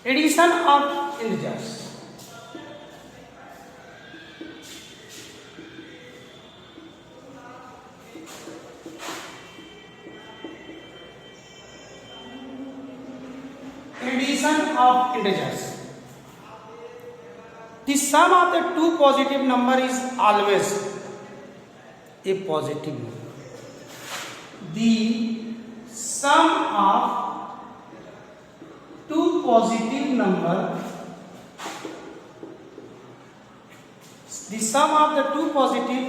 Addition of integers. Addition of integers. The sum of the two positive number is always a positive number. The sum of two positive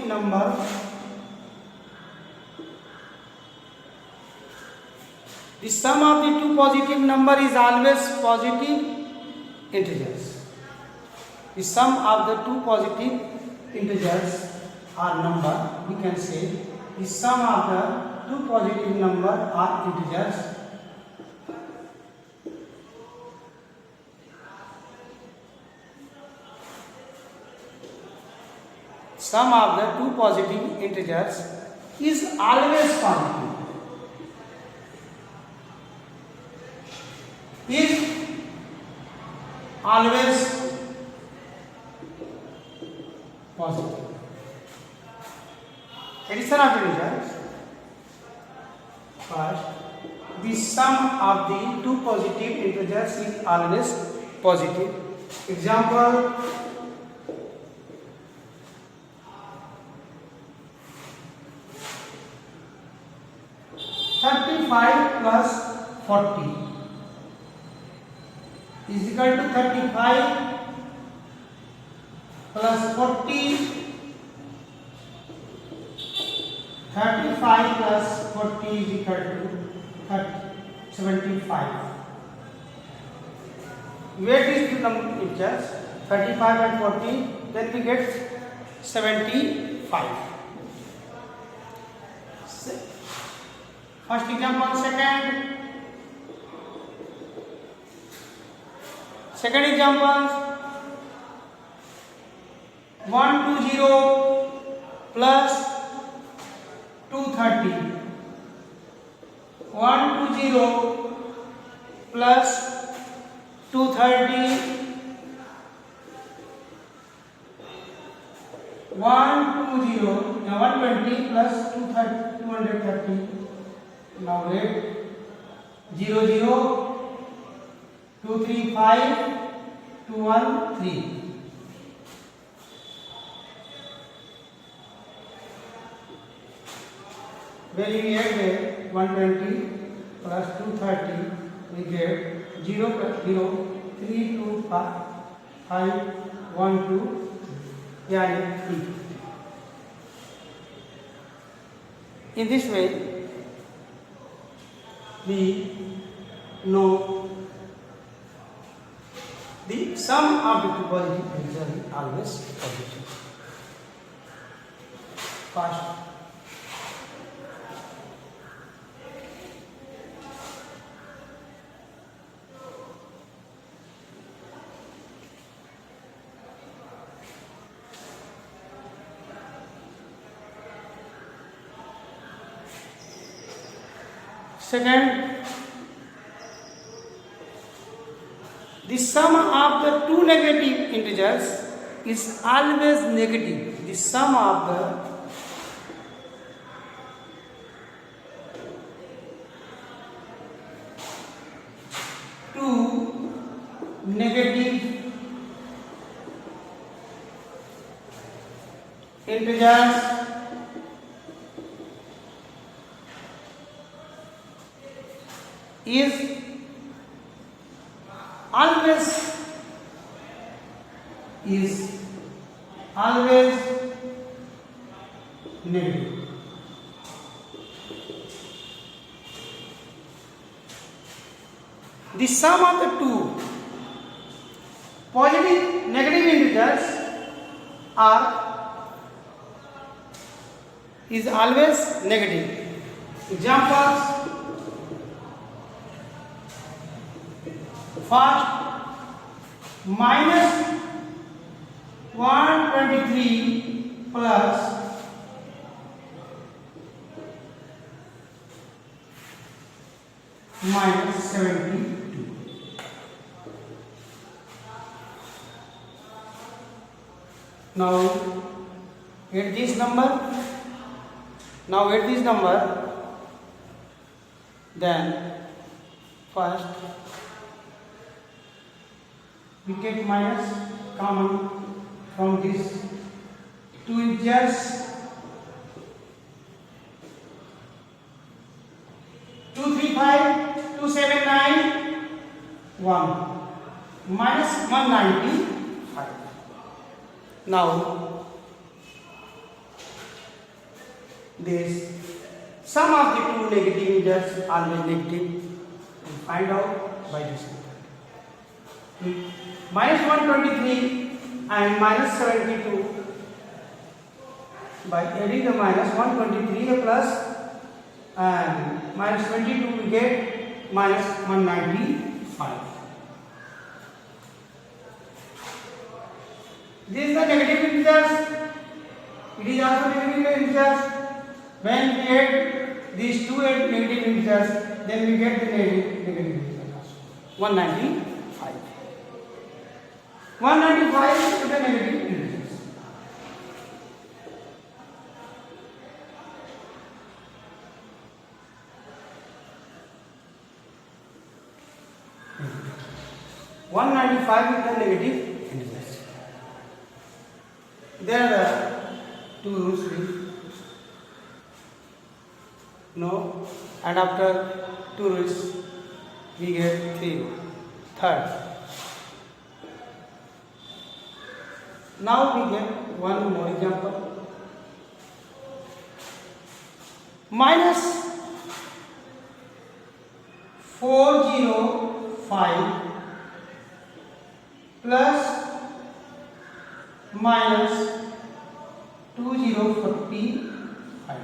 number. The sum of the two positive number is always positive integers. The sum of the two positive integers are number. We can say the sum of the two positive number are integers. Sum of the two positive integers is always positive. Is always positive. Addition of integers. First, the sum of the two positive integers is always positive. Example: 35 plus 40 is equal to 35 plus 40. 35 plus 40 is equal to 75. Where is the number integers? 35 and 40, then we get 75. First example, second example, 120 plus 230. 120 plus 230. 120 plus 230. Now wait. 0 0 2 3 5 2 1 3. When we add 120 plus 230, we get 0 plus 0 3 2 5 1 2 yani 3. In this way, we know the sum of the two positive integers is always positive. First, second, the sum of the two negative integers is always negative. The sum of the two negative integers is always negative. The sum of the two positive negative integers is always negative. Examples: first, minus 123 plus minus 72. Now add this number. Now add this number. Then first we take minus common from these two integers. 235, 279, 1 minus 195. Now this sum of the two negative integers always negative. We find out by this method. Minus 123 and minus 72. By adding the minus 123 plus and minus 22 we get minus 195. This is the negative integers. It is also negative integers. When we add these two negative integers, then we get the negative integers. 195. 195 is the negative integers. One 95 is the negative integers. There are two rules we know, and after two rules we get third. Now we get one more example. Minus 405 plus minus 2045.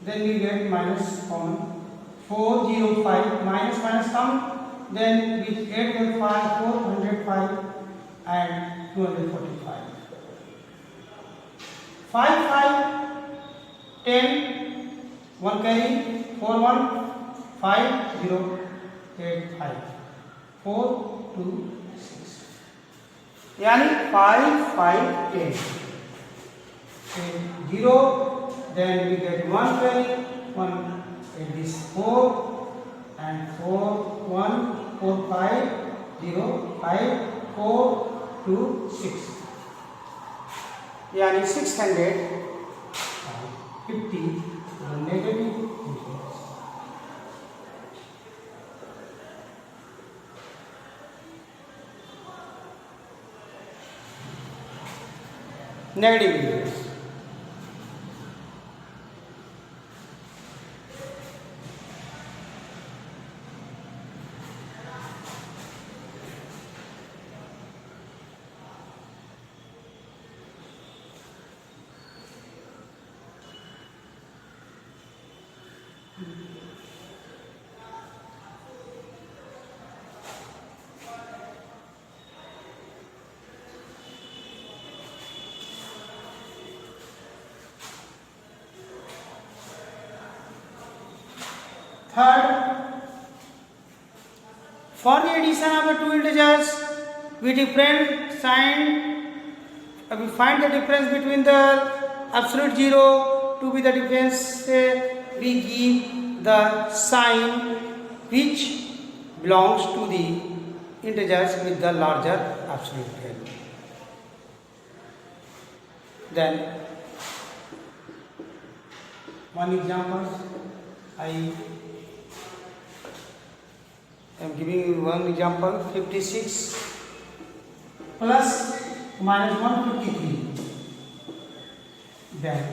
Then we get minus common. 405 minus come. Then we get the 405 and 245. 10 1 carry 4 1 5 0 8 5 4 2 6 यानी 5 5 10 0. Then we get 1 carry 1. It is 4 and 4 1 4 5 0 5 4 2 6 यानी 650 negative integers. Negative integers. Third, for the addition of the two integers with different sign, we find the difference between the absolute zero to be the difference. We give the sign which belongs to the integers with the larger absolute value. Then one example, I am giving you one example. 56 plus minus 153. Then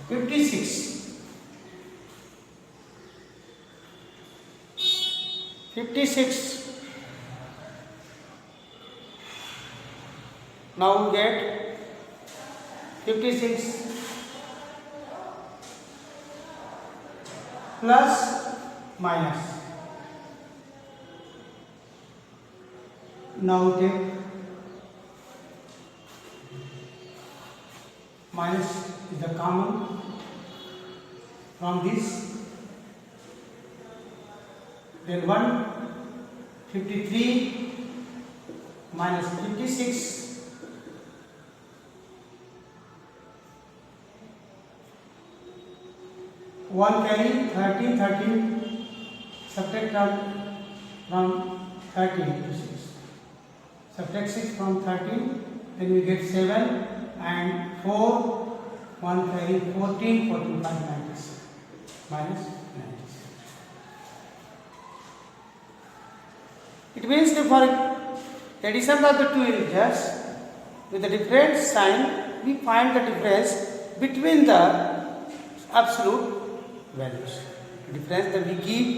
56. 56. Now we get 56 plus minus. Now take minus is the common from this. Then 153 minus 56 1 carry 13 subtract from 13 to 6, subtract 6 from 13, then we get 7 and 4 1 carry 14 5 96 minus 96. It means that for addition of the two integers with a different sign, we find the difference between the absolute values. The difference that we give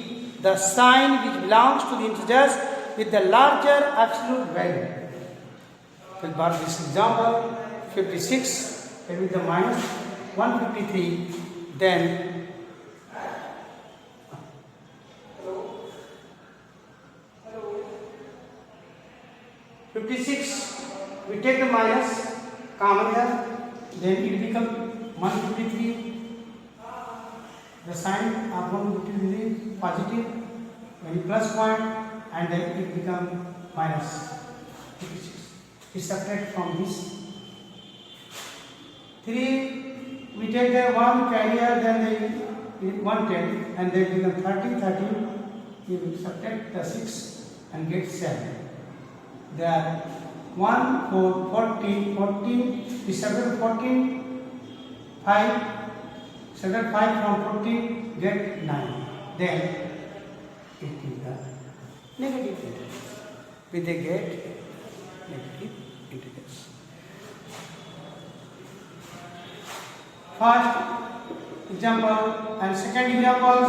the sign which belongs to the integers with the larger absolute value. For this example, 56 and with the minus 153, then 56, we take the minus common here, then it becomes 153. The sign of 153 is positive, when you plus point, and then it becomes minus 56. We subtract from this 3. We take the 1 carrier, then the 110, and then become 13. We will subtract the 6 and get 7. There 1 4 14. We subtract 14 5. Subtract 5 from 14, get 9. Then it is the negative integers. We they get negative integers. First example and second example.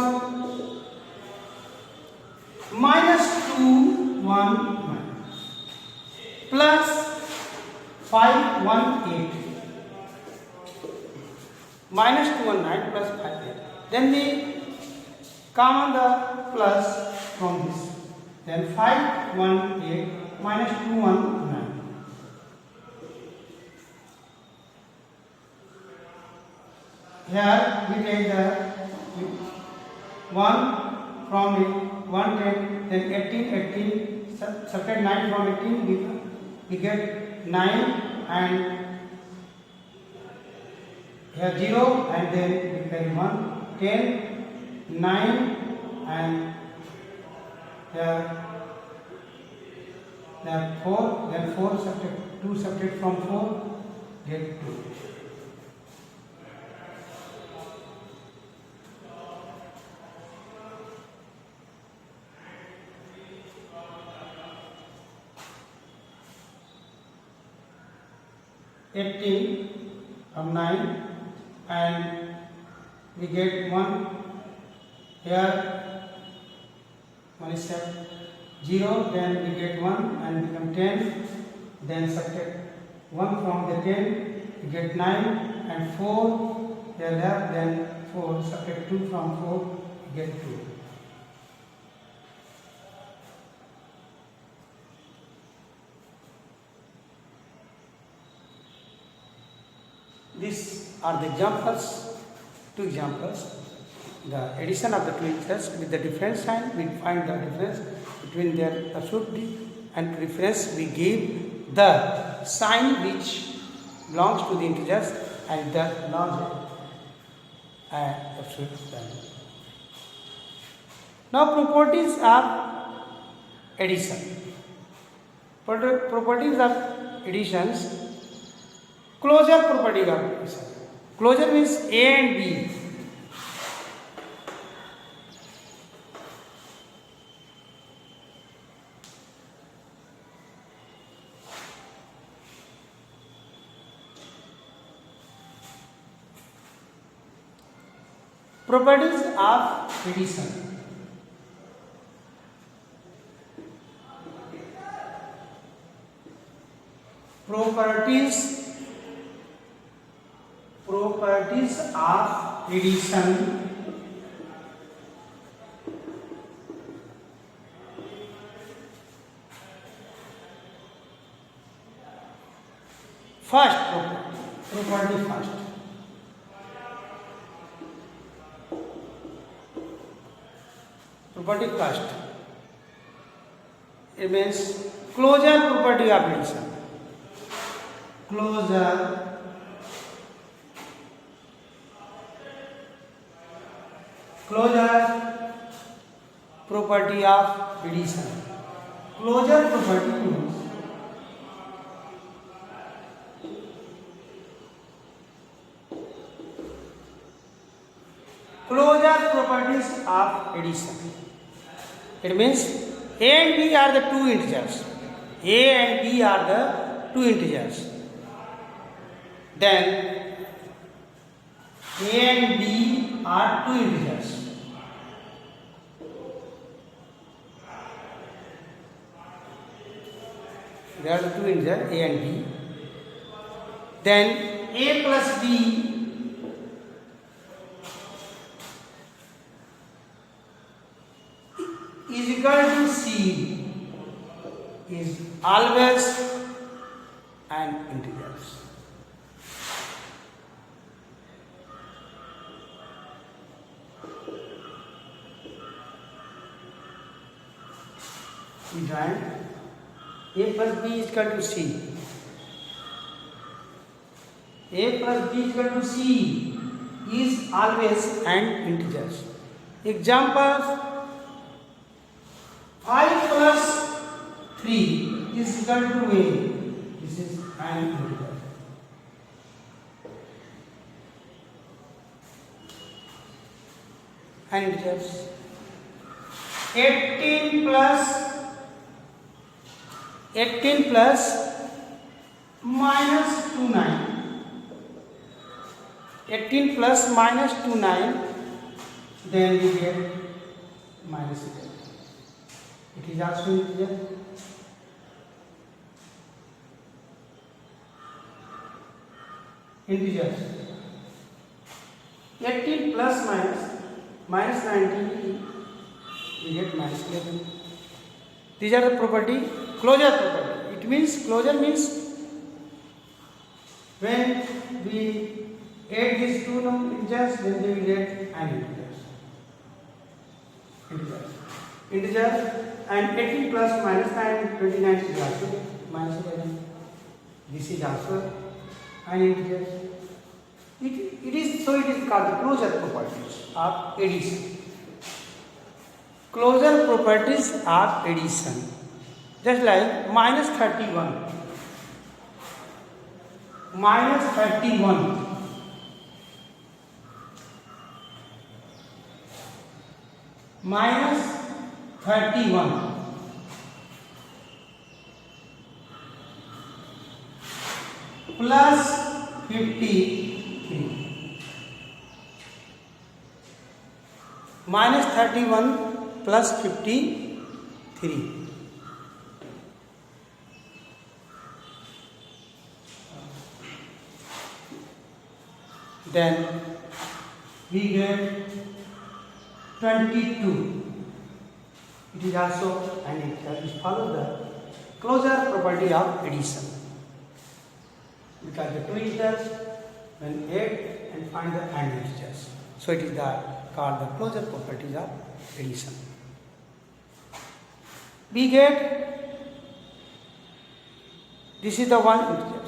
Minus 2 1 plus 5 1 8. Minus 219 plus 58. Then we common the plus from this. Then 518 minus 219. Here we take the 1 from it, 110, then 18, subtract 9 from 18, we get 9 and here 0 and then we carry 1, 10, 9 and here 4, then 4 subtract 2 subtract from 4, get 2. From 9 and we get 1 here 1 is 0, then we get 1 and become 10, then subtract 1 from the 10, we get 9 and 4 here left, then 4 subtract 2 from 4, we get 2. These are the examples, two examples. The addition of the two integers with the different sign, we find the difference between their absolute, and reference we give the sign which belongs to the integers and the larger absolute value. Now properties of addition. Properties of additions. Closure property of addition. Closure means A and B. Properties of addition. Properties of addition. First property first. Property first. It means closure property of addition. Closure property of addition. Closure property means closure properties of addition. It means A and B are the two integers. A and B are the two integers. Then A and B are two integers. They are the two integers A and B. Then A plus B is equal to C is always an integers. We find A plus B is equal to C. A plus B is equal to C is always an integers. Examples: 5 plus 3 is equal to A. This is an integer. And integers. 18 plus minus 29. 18 plus minus 29. Then we get minus 8. It is also integer. Integers. 18 plus minus 19, we get minus 11. These are the property, closure property. It means closure means when we add these two integers, then we will get an integer. And 18 plus minus 9, 29 is also minus 11. This is also an integer. It is called the closure properties of addition. Closure properties of addition. Just like minus 31. Minus 31. Minus 31 plus 53. Minus 31 plus 53. Then we get 22. It is also an integer. It follows the closure property of addition. Because the two integers, when add and find the AND integers. So it is called the closure properties of addition. We get, this is the one integer.